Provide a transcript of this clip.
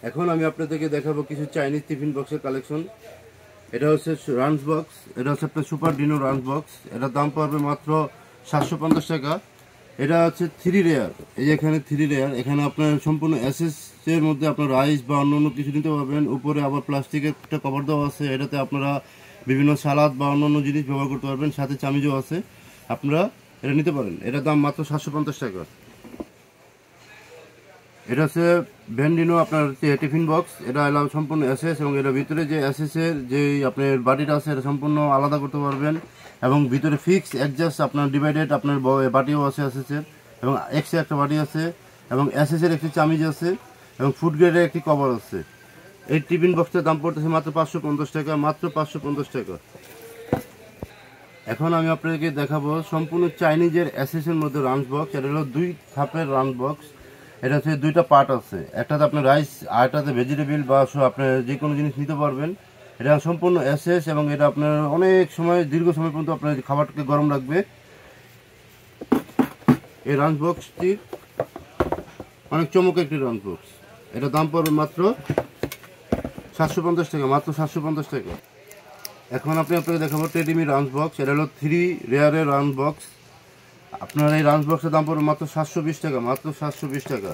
এখন আমি আপনাদেরকে দেখাবো কিছু চাইনিজ টিফিন বক্সের কালেকশন। এটা হচ্ছে রাঞ্চ বক্স, এটা হচ্ছে আপনার সুপার ডিনো রাঞ্চ বক্স। এটার দাম পড়বে মাত্র 750 টাকা। এটা হচ্ছে 3 লেয়ার, এই যে এখানে 3 লেয়ার, এখানে আপনার সম্পূর্ণ এসএস এর মধ্যে আপনার রাইস বা অন্য কিছু নিতে পারবেন। উপরে আবার প্লাস্টিকের একটা কভার দেওয়া আছে, এটাতে আপনারা বিভিন্ন সালাদ বা অন্যান্য জিনিস ব্যবহার করতে পারবেন, সাথে চামিজও আছে, আপনারা এটা নিতে পারেন। এটার দাম মাত্র 750 টাকা। এটা হচ্ছে ভ্যান্ডিনো আপনার টিফিন বক্স। এটা এলাও সম্পূর্ণ এসএস, এবং এটার ভিতরে যে এসএস এর যে আপনার বাটিটা আছে এটা সম্পূর্ণ আলাদা করতে পারবেন, এবং ভিতরে ফিক্স অ্যাডজাস্ট আপনার ডিভাইডেড আপনার বাটিও আছে এসএস এর, এবং এক্সট্রা একটা বাটি আছে, এবং এসএস এর একটি চামিজ আছে, এবং ফুড গ্রেডের একটি কভার আছে। এই টিফিন বক্সটার দাম পড়তেছে মাত্র 550 টাকা, মাত্র 550 টাকা। এখন আমি আপনাদেরকে দেখাবো সম্পূর্ণ চাইনিজের এসএস এর মধ্যে রাঞ্চ বক্স। এটা হলো 2 ধাপের রাঞ্চ বক্স। এটা হচ্ছে 2টা পার্ট আছে, একটাতে আপনার রাইস আর একটাতে ভেজিটেবল বা আপনার যে কোনো জিনিস নিতে পারবেন। এটা সম্পূর্ণ এসএস, এবং এটা আপনার অনেক সময় দীর্ঘ সময় পর্যন্ত আপনার খাবারটাকে গরম রাখবে। এই রাঞ্চ বক্সটি অনেক চমৎকার একটি রাঞ্চ বক্স। এটা দাম পড়বে মাত্র 750 টাকা, মাত্র 750 টাকা। এখন আপনাকে দেখাবো টেডিমি রাঞ্চ বক্স। এটা হলো 3 লেয়ারের রাঞ্চ বক্স। আপনার এই রাঞ্চ বক্সের দাম পড়বে মাত্র 720 টাকা, মাত্র 720 টাকা।